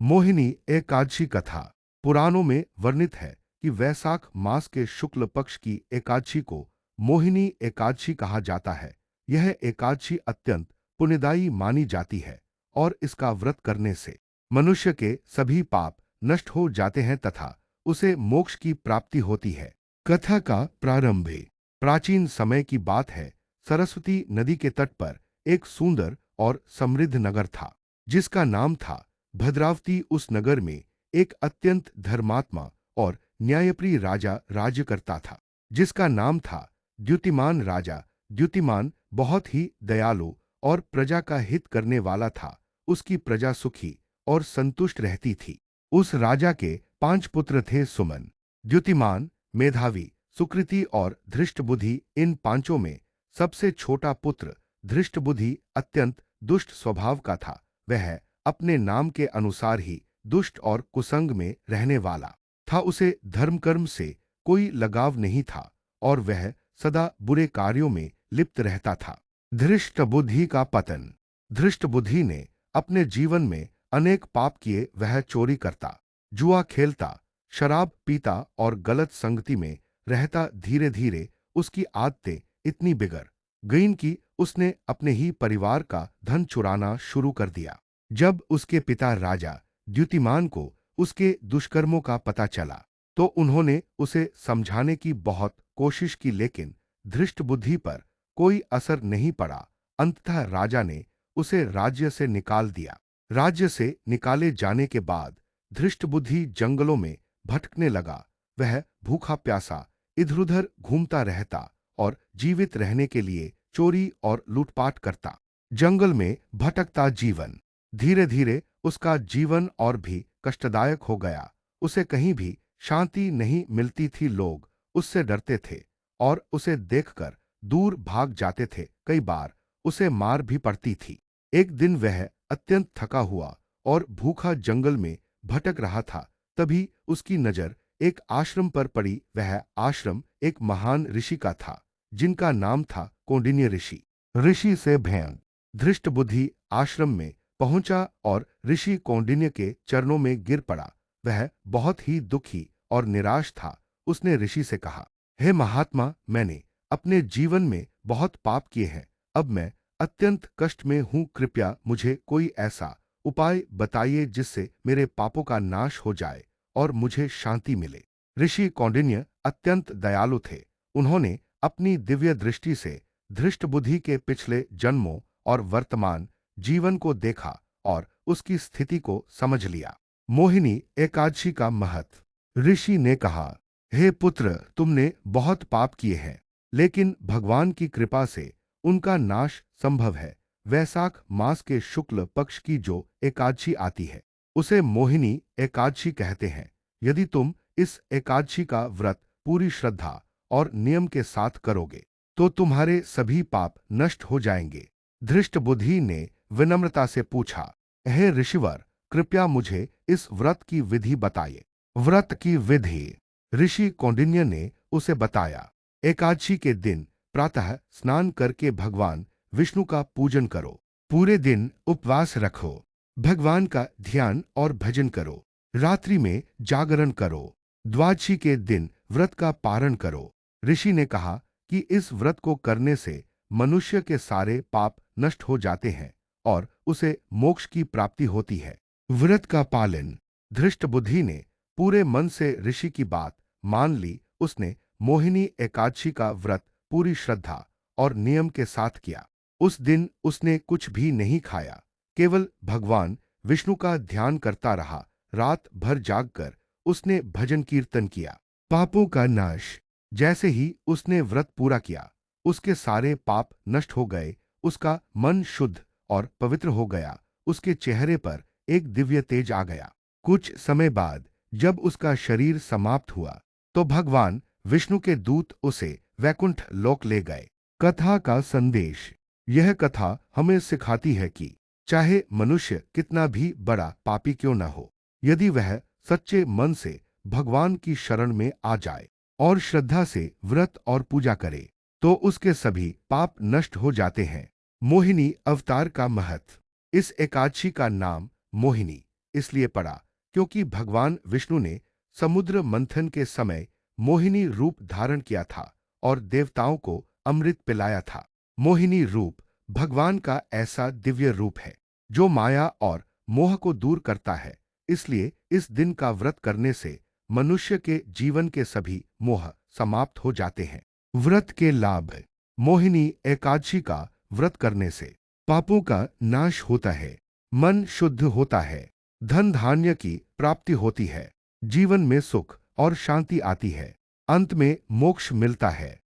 मोहिनी एकादशी कथा। पुराणों में वर्णित है कि वैशाख मास के शुक्ल पक्ष की एकादशी को मोहिनी एकादशी कहा जाता है। यह एकादशी अत्यंत पुण्यदायी मानी जाती है और इसका व्रत करने से मनुष्य के सभी पाप नष्ट हो जाते हैं तथा उसे मोक्ष की प्राप्ति होती है। कथा का प्रारंभ है। प्राचीन समय की बात है। सरस्वती नदी के तट पर एक सुंदर और समृद्ध नगर था, जिसका नाम था भद्रावती। उस नगर में एक अत्यंत धर्मात्मा और न्यायप्रिय राजा राज्य करता था, जिसका नाम था द्युतिमान राजा। द्युतिमान बहुत ही दयालु और प्रजा का हित करने वाला था। उसकी प्रजा सुखी और संतुष्ट रहती थी। उस राजा के 5 पुत्र थे। सुमन, द्युतिमान, मेधावी, सुकृति और धृष्टबुद्धि। इन पांचों में सबसे छोटा पुत्र धृष्टबुद्धि अत्यंत दुष्ट स्वभाव का था। वह अपने नाम के अनुसार ही दुष्ट और कुसंग में रहने वाला था। उसे धर्म कर्म से कोई लगाव नहीं था और वह सदा बुरे कार्यों में लिप्त रहता था। धृष्टबुद्धि का पतन। धृष्टबुद्धि ने अपने जीवन में अनेक पाप किए। वह चोरी करता, जुआ खेलता, शराब पीता और गलत संगति में रहता। धीरे धीरे उसकी आदतें इतनी बिगड़ गईं कि उसने अपने ही परिवार का धन चुराना शुरू कर दिया। जब उसके पिता राजा द्युतिमान को उसके दुष्कर्मों का पता चला तो उन्होंने उसे समझाने की बहुत कोशिश की, लेकिन धृष्टबुद्धि पर कोई असर नहीं पड़ा। अंततः राजा ने उसे राज्य से निकाल दिया। राज्य से निकाले जाने के बाद धृष्टबुद्धि जंगलों में भटकने लगा। वह भूखा प्यासा इधर-उधर घूमता रहता और जीवित रहने के लिए चोरी और लूटपाट करता। जंगल में भटकता जीवन। धीरे धीरे उसका जीवन और भी कष्टदायक हो गया। उसे कहीं भी शांति नहीं मिलती थी। लोग उससे डरते थे और उसे देखकर दूर भाग जाते थे। कई बार उसे मार भी पड़ती थी। एक दिन वह अत्यंत थका हुआ और भूखा जंगल में भटक रहा था। तभी उसकी नजर एक आश्रम पर पड़ी। वह आश्रम एक महान ऋषि का था, जिनका नाम था कौंडिन्य ऋषि। ऋषि से भेंट। धृष्टबुद्धि आश्रम में पहुंचा और ऋषि कौंडिन्य के चरणों में गिर पड़ा। वह बहुत ही दुखी और निराश था। उसने ऋषि से कहा, हे महात्मा, मैंने अपने जीवन में बहुत पाप किए हैं। अब मैं अत्यंत कष्ट में हूं। कृपया मुझे कोई ऐसा उपाय बताइए जिससे मेरे पापों का नाश हो जाए और मुझे शांति मिले। ऋषि कौंडिन्य अत्यंत दयालु थे। उन्होंने अपनी दिव्य दृष्टि से धृष्टबुद्धि के पिछले जन्मों और वर्तमान जीवन को देखा और उसकी स्थिति को समझ लिया। मोहिनी एकादशी का महत्व। ऋषि ने कहा, हे पुत्र, तुमने बहुत पाप किए हैं, लेकिन भगवान की कृपा से उनका नाश संभव है। वैशाख मास के शुक्ल पक्ष की जो एकादशी आती है, उसे मोहिनी एकादशी कहते हैं। यदि तुम इस एकादशी का व्रत पूरी श्रद्धा और नियम के साथ करोगे तो तुम्हारे सभी पाप नष्ट हो जाएंगे। धृष्टबुद्धि ने विनम्रता से पूछा, हे ऋषिवर, कृपया मुझे इस व्रत की विधि बताइए। व्रत की विधि। ऋषि कौंडिन्य ने उसे बताया, एकादशी के दिन प्रातः स्नान करके भगवान विष्णु का पूजन करो। पूरे दिन उपवास रखो। भगवान का ध्यान और भजन करो। रात्रि में जागरण करो। द्वादशी के दिन व्रत का पारण करो। ऋषि ने कहा कि इस व्रत को करने से मनुष्य के सारे पाप नष्ट हो जाते हैं और उसे मोक्ष की प्राप्ति होती है। व्रत का पालन। धृष्टबुद्धि ने पूरे मन से ऋषि की बात मान ली। उसने मोहिनी एकादशी का व्रत पूरी श्रद्धा और नियम के साथ किया। उस दिन उसने कुछ भी नहीं खाया, केवल भगवान विष्णु का ध्यान करता रहा। रात भर जागकर उसने भजन कीर्तन किया। पापों का नाश। जैसे ही उसने व्रत पूरा किया, उसके सारे पाप नष्ट हो गए। उसका मन शुद्ध और पवित्र हो गया। उसके चेहरे पर एक दिव्य तेज आ गया। कुछ समय बाद जब उसका शरीर समाप्त हुआ तो भगवान विष्णु के दूत उसे वैकुंठ लोक ले गए। कथा का संदेश। यह कथा हमें सिखाती है कि चाहे मनुष्य कितना भी बड़ा पापी क्यों न हो, यदि वह सच्चे मन से भगवान की शरण में आ जाए और श्रद्धा से व्रत और पूजा करे तो उसके सभी पाप नष्ट हो जाते हैं। मोहिनी अवतार का महत्व। इस एकादशी का नाम मोहिनी इसलिए पड़ा क्योंकि भगवान विष्णु ने समुद्र मंथन के समय मोहिनी रूप धारण किया था और देवताओं को अमृत पिलाया था। मोहिनी रूप भगवान का ऐसा दिव्य रूप है जो माया और मोह को दूर करता है। इसलिए इस दिन का व्रत करने से मनुष्य के जीवन के सभी मोह समाप्त हो जाते हैं। व्रत के लाभ। मोहिनी एकादशी का व्रत करने से पापों का नाश होता है, मन शुद्ध होता है, धन धान्य की प्राप्ति होती है, जीवन में सुख और शांति आती है, अंत में मोक्ष मिलता है।